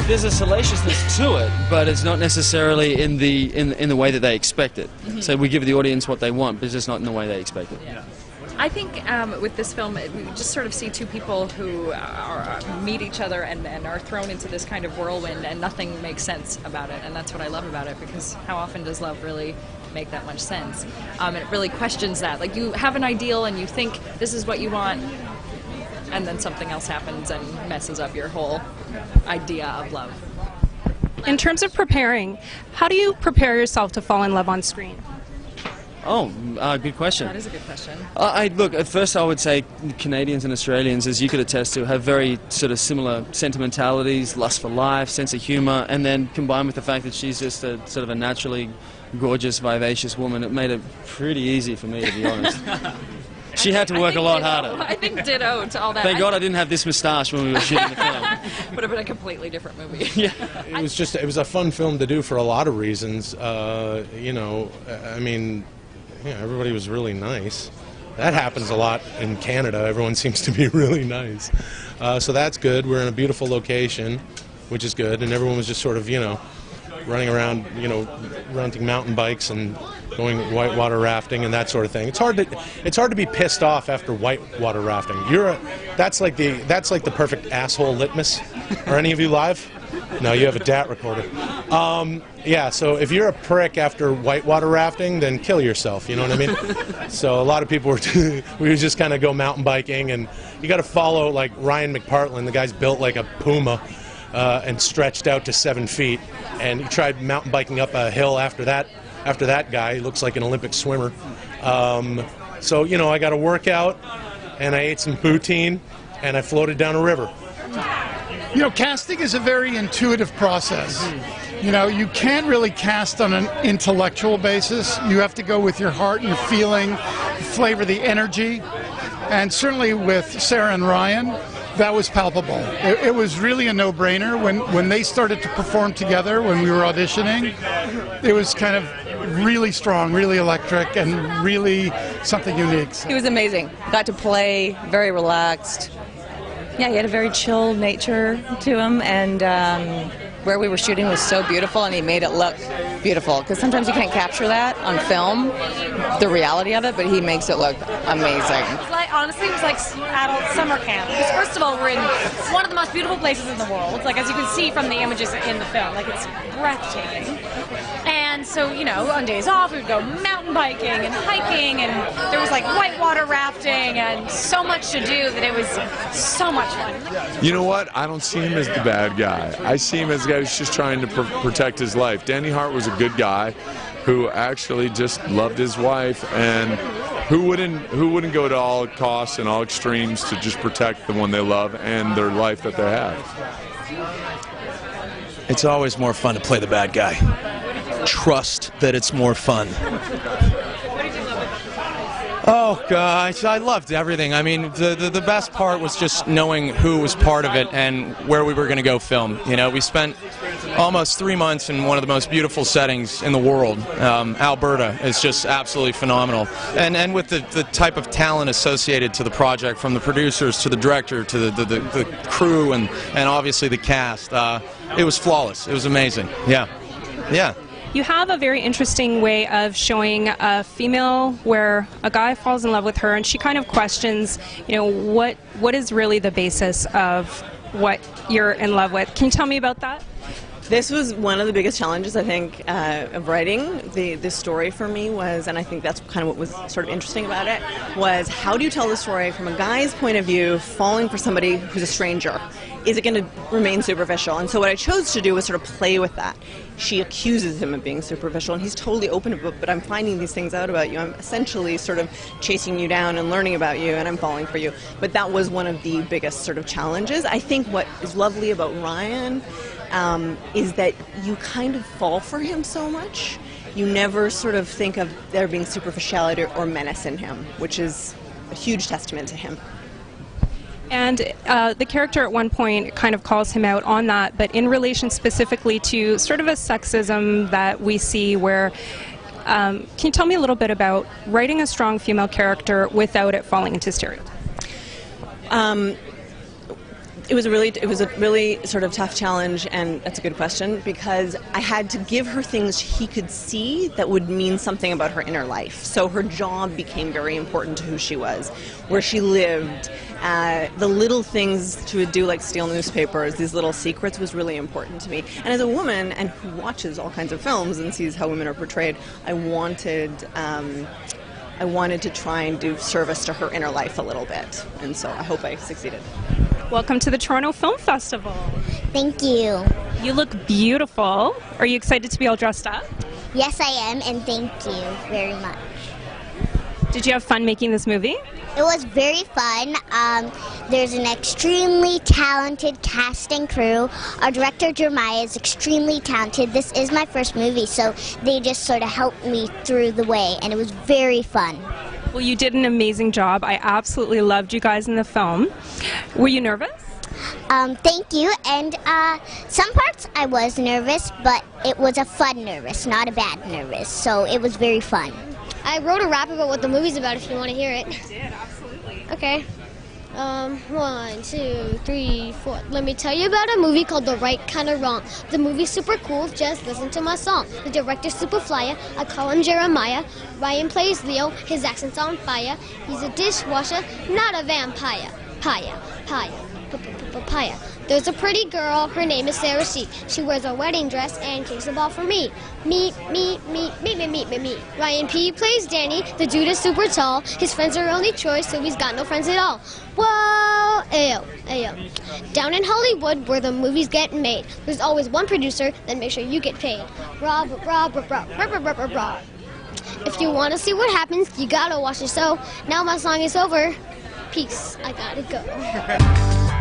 There's a salaciousness to it, but it's not necessarily in the way that they expect it. So we give the audience what they want, but it's just not in the way they expect it. Yeah. I think with this film, we just sort of see two people who meet each other and are thrown into this kind of whirlwind, and nothing makes sense about it. And that's what I love about it, because how often does love really make that much sense? And it really questions that. Like, you have an ideal and you think this is what you want, and then something else happens and messes up your whole idea of love. In terms of preparing, how do you prepare yourself to fall in love on screen? Oh, good question. That is a good question. Look, at first I would say Canadians and Australians, as you could attest to, have very sort of similar sentimentalities, lust for life, sense of humour, and then combined with the fact that she's just a sort of a naturally gorgeous, vivacious woman, it made it pretty easy for me, to be honest. She had to work a lot harder. I think ditto to all that. Thank God I didn't have this moustache when we were shooting the film. Would have been a completely different movie. Yeah. It was a fun film to do for a lot of reasons. You know, I mean, yeah, everybody was really nice. That happens a lot in Canada. Everyone seems to be really nice. So that's good. We're in a beautiful location, which is good. And everyone was just sort of, you know, running around, you know, renting mountain bikes and going whitewater rafting and that sort of thing. It's hard to be pissed off after whitewater rafting. That's like the perfect asshole litmus. Are any of you live? No, you have a DAT recorder. Yeah, so if you're a prick after whitewater rafting, then kill yourself, you know what I mean? So a lot of people we would just kind of go mountain biking, and you got to follow, like, Ryan McPartland. The guy's built like a puma and stretched out to 7 feet, and he tried mountain biking up a hill after that guy. He looks like an Olympic swimmer. So, you know, I got a workout, and I ate some poutine, and I floated down a river. You know, casting is a very intuitive process. You know, you can't really cast on an intellectual basis. You have to go with your heart and your feeling, flavor, the energy. And certainly with Sara and Ryan, that was palpable. It was really a no-brainer. When they started to perform together, when we were auditioning, it was kind of really strong, really electric, and really something unique. He was amazing. Got to play, very relaxed. Yeah, he had a very chill nature to him, and where we were shooting was so beautiful, and he made it look beautiful, because sometimes you can't capture that on film, the reality of it, but he makes it look amazing. It's like, honestly, it was like adult summer camp. Because first of all, we're in one of the most beautiful places in the world, like, as you can see from the images in the film, like, it's breathtaking. And so, you know, on days off, we'd go mountain biking and hiking, and there was like whitewater rafting and so much to do that it was so much fun. You know what? I don't see him as the bad guy. I see him as a guy who's just trying to protect his life. Danny Hart was a good guy who actually just loved his wife, and who wouldn't go to all costs and all extremes to just protect the one they love and their life that they have. It's always more fun to play the bad guy. Trust that it's more fun. Oh gosh, I loved everything. I mean, the best part was just knowing who was part of it and where we were going to go film. You know, we spent almost 3 months in one of the most beautiful settings in the world. Alberta is just absolutely phenomenal. And with the type of talent associated to the project, from the producers to the director to the crew and obviously the cast, it was flawless. It was amazing. Yeah. Yeah. You have a very interesting way of showing a female where a guy falls in love with her and she kind of questions, you know, what is really the basis of what you're in love with. Can you tell me about that? This was one of the biggest challenges, I think, of writing this story for me was, and I think that's kind of what was sort of interesting about it, was how do you tell the story from a guy's point of view, falling for somebody who's a stranger? Is it going to remain superficial? And so what I chose to do was sort of play with that. She accuses him of being superficial, and he's totally open to it, but I'm finding these things out about you. I'm essentially sort of chasing you down and learning about you, and I'm falling for you. But that was one of the biggest sort of challenges. I think what is lovely about Ryan is that you kind of fall for him so much. You never sort of think of there being superficiality or menace in him, which is a huge testament to him. And the character at one point kind of calls him out on that, but in relation specifically to sort of a sexism that we see where, can you tell me a little bit about writing a strong female character without it falling into stereotypes? It was a really sort of tough challenge, and that's a good question, because I had to give her things he could see that would mean something about her inner life. So her job became very important to who she was, where she lived, the little things she would do, like steal newspapers, these little secrets, was really important to me. And as a woman, and who watches all kinds of films and sees how women are portrayed, I wanted to try and do service to her inner life a little bit, and so I hope I succeeded. Welcome to the Toronto Film Festival. Thank you. You look beautiful. Are you excited to be all dressed up? Yes, I am, and thank you very much. Did you have fun making this movie? It was very fun. There's an extremely talented cast and crew. Our director, Jeremiah, is extremely talented. This is my first movie, so they just sort of helped me through the way, and it was very fun. Well, you did an amazing job. I absolutely loved you guys in the film. Were you nervous? Thank you, and some parts I was nervous, but it was a fun nervous, not a bad nervous, so it was very fun. I wrote a rap about what the movie's about if you want to hear it. I did, absolutely. Okay. 1, 2, 3, 4. Let me tell you about a movie called The Right Kinda Wrong. The movie's super cool, just listen to my song. The director's super flyer, I call him Jeremiah. Ryan plays Leo, his accent's on fire. He's a dishwasher, not a vampire. Paya. There's a pretty girl, her name is Sarah C. She wears a wedding dress and kicks the ball for me. Me. Ryan P. plays Danny, the dude is super tall. His friends are only choice, so he's got no friends at all. Whoa, ayo. Down in Hollywood, where the movies get made, there's always one producer that makes sure you get paid. Rob. If you want to see what happens, you gotta watch the show. Now my song is over. Peace, I gotta go.